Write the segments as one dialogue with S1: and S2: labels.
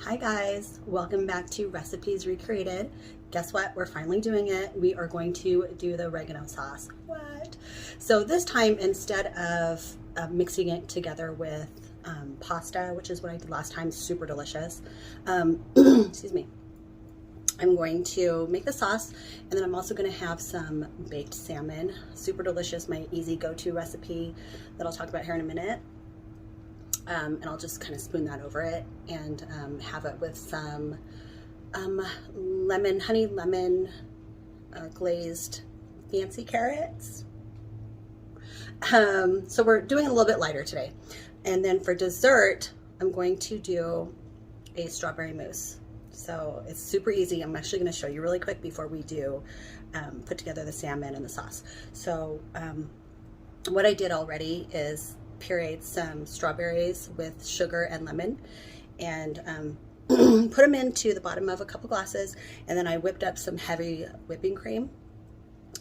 S1: Hi guys, welcome back to Recipes Recreated. Guess what? We're finally doing it. We are going to do the oregano sauce. What? So this time, instead of mixing it together with pasta, which is what I did last time, super delicious. Excuse me. I'm going to make the sauce, and then I'm also going to have some baked salmon. Super delicious, my easy go-to recipe that I'll talk about here in a minute. And I'll just kind of spoon that over it and have it with some honey lemon glazed fancy carrots. So we're doing it a little bit lighter today. And then for dessert, I'm going to do a strawberry mousse. So it's super easy. I'm actually going to show you really quick before we do put together the salmon and the sauce. So what I did already is pureed some strawberries with sugar and lemon and put them into the bottom of a couple glasses, and then I whipped up some heavy whipping cream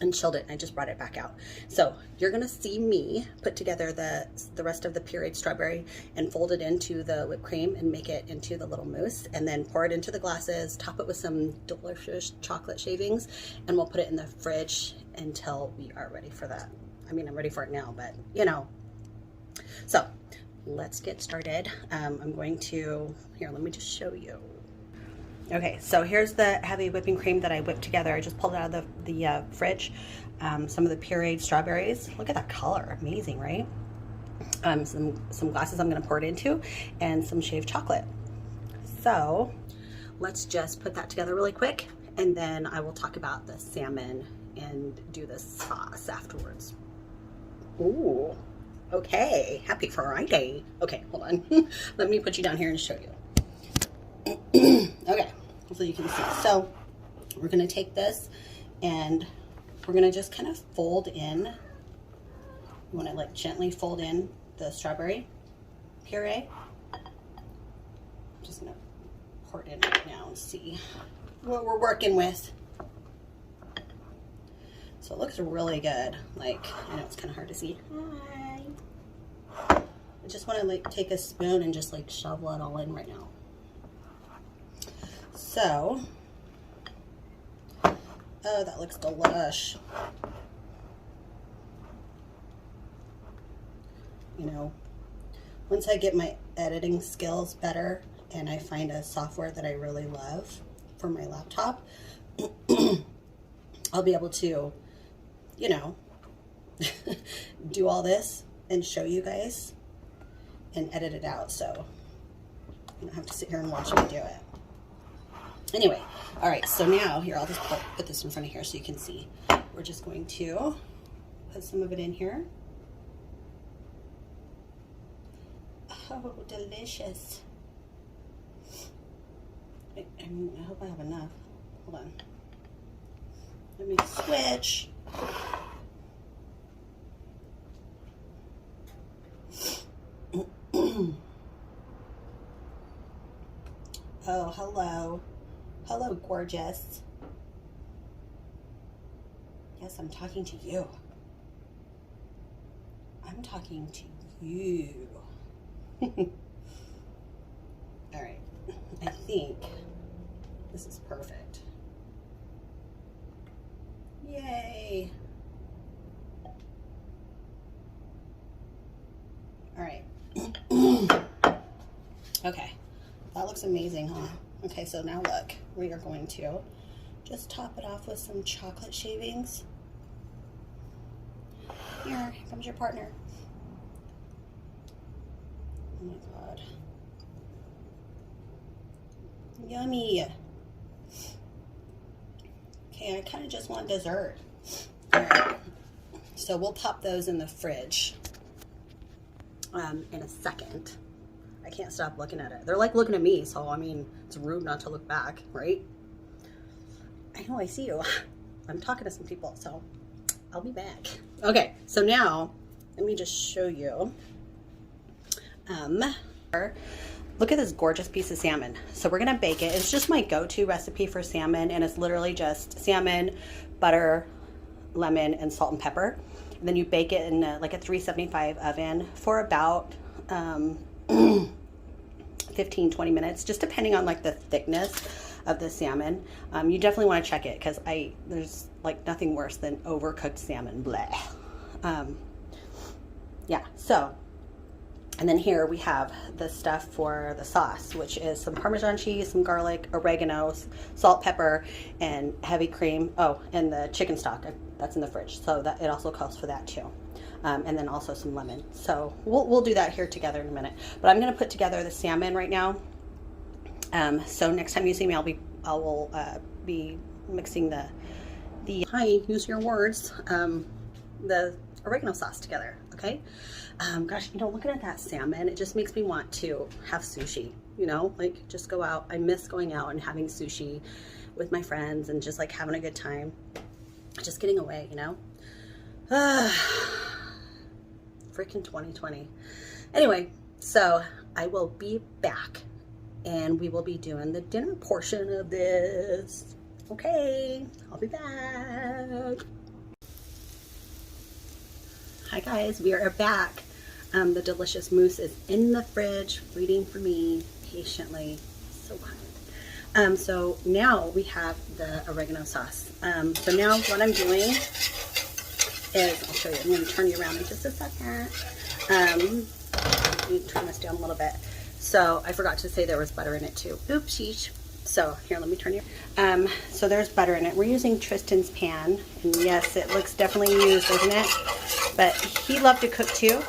S1: and chilled it, and I just brought it back out. So you're gonna see me put together the rest of the pureed strawberry and fold it into the whipped cream and make it into the little mousse, and then pour it into the glasses, top it with some delicious chocolate shavings, and we'll put it in the fridge until we are ready for that. I mean, I'm ready for it now, but you know. So let's get started. I'm going to, here, let me just show you. Okay, so here's the heavy whipping cream that I whipped together. I just pulled it out of the fridge. Some of the pureed strawberries. Look at that color, amazing, right? Some glasses I'm gonna pour it into, and some shaved chocolate. So let's just put that together really quick, and then I will talk about the salmon and do the sauce afterwards. Ooh. Okay, happy Friday. Okay, hold on. Let me put you down here and show you. Okay, hopefully you can see. So we're gonna take this and we're gonna just kind of fold in. You wanna like gently fold in the strawberry puree. I'm just gonna pour it in right now and see what we're working with. So it looks really good. Like, I know it's kind of hard to see. Hi. I just want to like take a spoon and just like shovel it all in right now. So, oh, that looks delish. You know, once I get my editing skills better and I find a software that I really love for my laptop, I'll be able to, you know, do all this and show you guys and edit it out, so you don't have to sit here and watch me do it. Anyway, all right, so now here, I'll just put this in front of here so you can see. We're just going to put some of it in here. Oh, delicious. I hope I have enough. Hold on. Let me switch. Oh, hello. Hello, gorgeous. Yes, I'm talking to you. I'm talking to you. All right. I think this is perfect. Yay. All right. Okay, that looks amazing, huh? Okay, so now look, we are going to just top it off with some chocolate shavings. Here comes your partner. Oh my God. Yummy. Okay, I kind of just want dessert. All right, so we'll pop those in the fridge in a second. I can't stop looking at it. They're like looking at me, so I mean, it's rude not to look back, right? I know, I see you. I'm talking to some people, so I'll be back. Okay, so now let me just show you. Look at this gorgeous piece of salmon. So we're gonna bake it. It's just my go-to recipe for salmon, and it's literally just salmon, butter, lemon, and salt and pepper. And then you bake it in like a 375 oven for about 15, 20 minutes, just depending on like the thickness of the salmon. You definitely want to check it, because there's like nothing worse than overcooked salmon. Bleh. Yeah, so, and then here we have the stuff for the sauce, which is some Parmesan cheese, some garlic, oregano, salt, pepper, and heavy cream. Oh, and the chicken stock, that's in the fridge, so that it also calls for that too. And then also some lemon. So we'll do that here together in a minute. But I'm going to put together the salmon right now. So next time you see me, I will be mixing the use your words, the oregano sauce together. Okay. Gosh, you know, looking at that salmon, it just makes me want to have sushi, you know, like just go out. I miss going out and having sushi with my friends and just like having a good time, just getting away, you know. Freaking 2020. Anyway, so I will be back and we will be doing the dinner portion of this. Okay, I'll be back. Hi guys, we are back. The delicious mousse is in the fridge waiting for me patiently. So kind. So now we have the oregano sauce. So now what I'm doing is, I'll show you, I'm going to turn you around in just a second. Let me turn this down a little bit. So I forgot to say there was butter in it too. Oopsies. So here, let me turn you. So there's butter in it. We're using Tristan's pan, and yes, it looks definitely used, doesn't it? But he loved to cook too,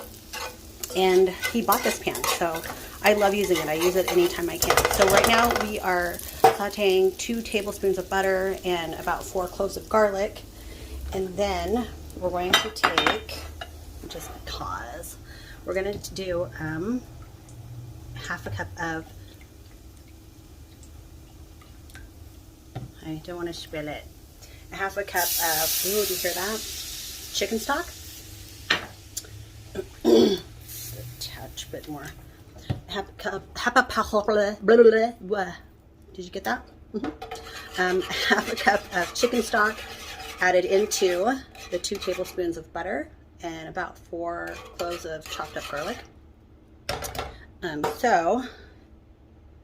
S1: and he bought this pan, so I love using it. I use it anytime I can. So right now we are sauteing 2 tablespoons of butter and about 4 cloves of garlic, and then we're going to take, just because, we're going to do half a cup of, I don't want to spill it, a half a cup of, ooh, do you hear that? Chicken stock. A touch bit more. Half a cup, did you get that? Half a cup of chicken stock added into the 2 tablespoons of butter and about 4 cloves of chopped up garlic. So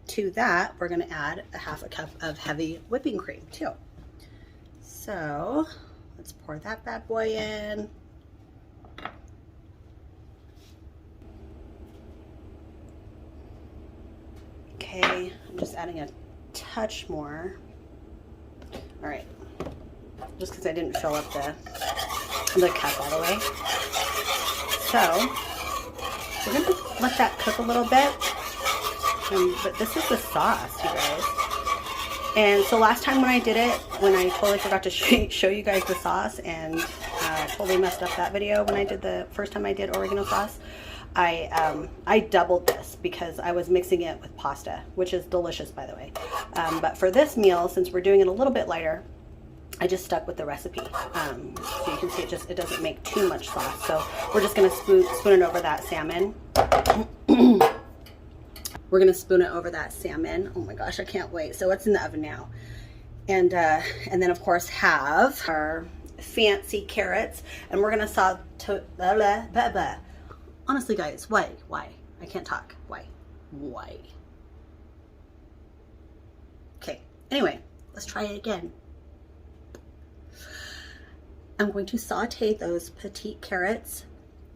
S1: to that, we're going to add a half a cup of heavy whipping cream too. So let's pour that bad boy in. Okay, I'm just adding a touch more. All right, just because I didn't fill up the cup all the way. So we're gonna let that cook a little bit. But this is the sauce, you guys. And so last time when I did it, when I totally forgot to show you guys the sauce, and totally messed up that video when I did the first time I did oregano sauce, I doubled this because I was mixing it with pasta, which is delicious, by the way. But for this meal, since we're doing it a little bit lighter, I just stuck with the recipe. So you can see it doesn't make too much sauce. So we're just gonna spoon it over that salmon. We're gonna spoon it over that salmon. Oh my gosh, I can't wait. So it's in the oven now. And then of course have our fancy carrots, and we're gonna saute. Honestly, guys, why? I can't talk. Why? Okay. Anyway, let's try it again. I'm going to saute those petite carrots,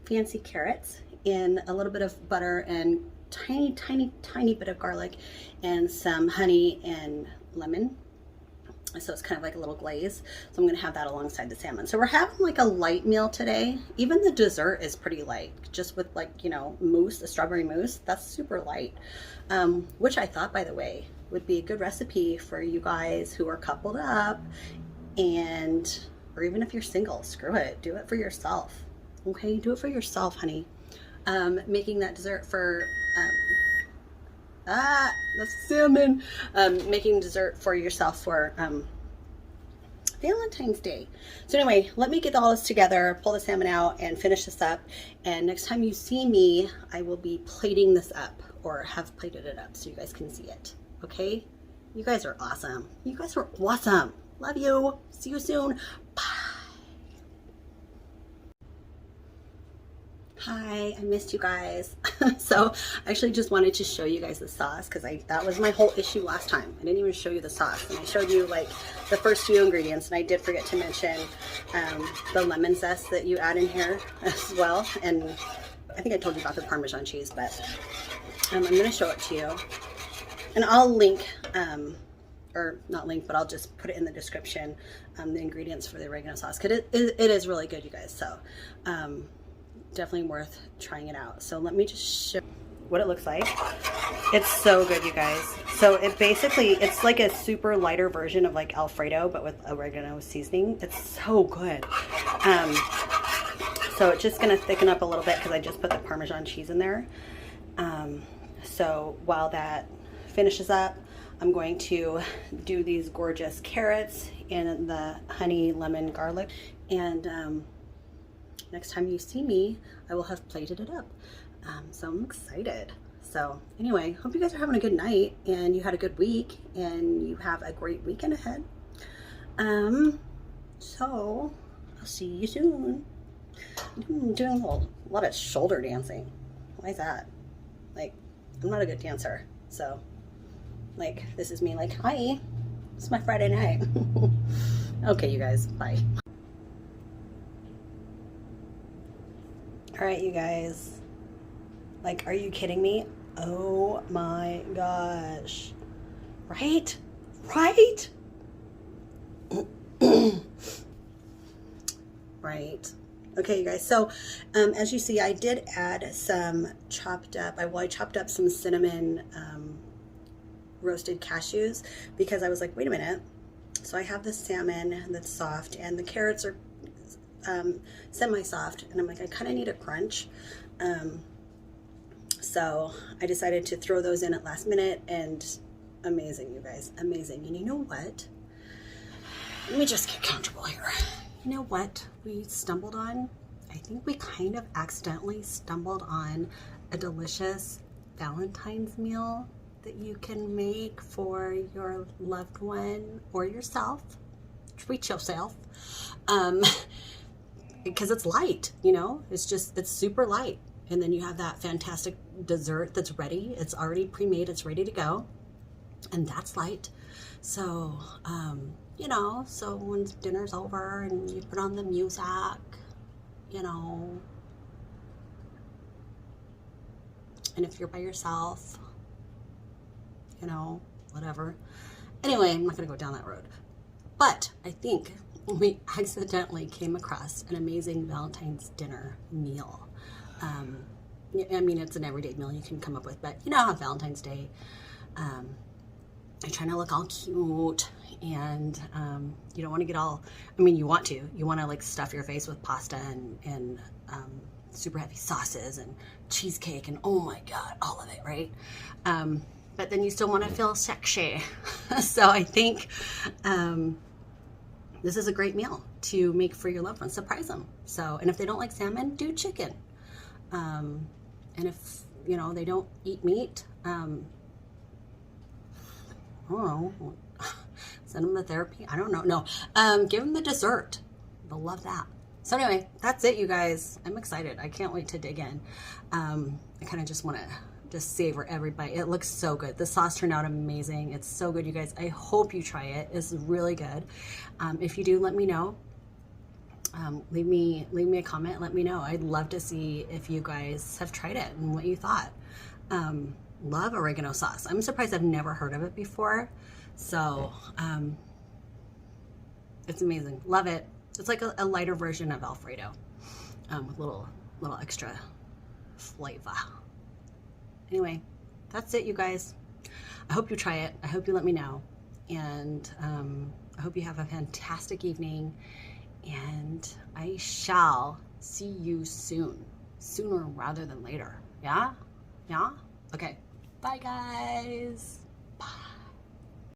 S1: fancy carrots, in a little bit of butter and tiny bit of garlic and some honey and lemon. So it's kind of like a little glaze. So I'm gonna have that alongside the salmon. So we're having like a light meal today. Even the dessert is pretty light, just with like, you know, mousse, a strawberry mousse. That's super light, which I thought, by the way, would be a good recipe for you guys who are coupled up, and or even if you're single, screw it, do it for yourself. Okay, do it for yourself, honey. Making that dessert for that's salmon. Making dessert for yourself for Valentine's Day. So anyway, let me get all this together, pull the salmon out, and finish this up. And next time you see me, I will be plating this up, or have plated it up so you guys can see it. Okay? You guys are awesome. You guys are awesome. Love you. See you soon. Bye. Hi, I missed you guys. So I actually just wanted to show you guys the sauce because that was my whole issue last time. I didn't even show you the sauce, and I showed you like the first few ingredients, and I did forget to mention the lemon zest that you add in here as well. And I think I told you about the Parmesan cheese, but I'm going to show it to you, and I'll link or not link, but I'll just put it in the description, the ingredients for the oregano sauce, because it is really good, you guys. So definitely worth trying it out. So let me just show what it looks like. It's so good, you guys. So it's like a super lighter version of like Alfredo, but with oregano seasoning. It's so good. So it's just gonna thicken up a little bit because I just put the Parmesan cheese in there. So while that finishes up, I'm going to do these gorgeous carrots in the honey lemon garlic, and next time you see me, I will have plated it up. So I'm excited. So anyway, hope you guys are having a good night and you had a good week and you have a great weekend ahead. So I'll see you soon. I'm doing a lot of shoulder dancing. Why is that? Like, I'm not a good dancer. So like, this is me like, hi, it's my Friday night. Okay, you guys, bye. All right, you guys, like, are you kidding me? Oh my gosh. Right? Right? Right. Okay, you guys, so as you see, I did add some chopped up, I chopped up some cinnamon roasted cashews because I was like, wait a minute. So I have the salmon that's soft and the carrots are semi-soft, and I'm like, I kind of need a crunch. So I decided to throw those in at last minute, and amazing, you guys, amazing. And you know what? Let me just get comfortable here. You know what we stumbled on? I think we kind of accidentally stumbled on a delicious Valentine's meal that you can make for your loved one or yourself. Treat yourself. Because it's light, you know, it's super light. And then you have that fantastic dessert that's ready. It's already pre-made, it's ready to go. And that's light. So, you know, so when dinner's over and you put on the music, you know, and if you're by yourself, you know, whatever. Anyway, I'm not gonna go down that road. But I think we accidentally came across an amazing Valentine's dinner meal. I mean, it's an everyday meal you can come up with, but you know how Valentine's Day, you're trying to look all cute, and you don't want to get all, I mean, you want to like stuff your face with pasta and super heavy sauces and cheesecake and oh my God, all of it, right? But then you still want to feel sexy. So I think this is a great meal to make for your loved ones. Surprise them. So, and if they don't like salmon, do chicken. And if, you know, they don't eat meat, I don't know, send them to therapy. I don't know. No, give them the dessert. They'll love that. So anyway, that's it, you guys. I'm excited. I can't wait to dig in. I kind of just want to just savor every bite. It looks so good. The sauce turned out amazing. It's so good, you guys. I hope you try it. It's really good. If you do, let me know. Leave me a comment. Let me know. I'd love to see if you guys have tried it and what you thought. Love oregano sauce. I'm surprised I've never heard of it before. So it's amazing. Love it. It's like a lighter version of Alfredo with little extra flavor. Anyway, that's it, you guys. I hope you try it. I hope you let me know. And I hope you have a fantastic evening. And I shall see you soon. Sooner rather than later. Yeah? Yeah? Okay. Bye, guys.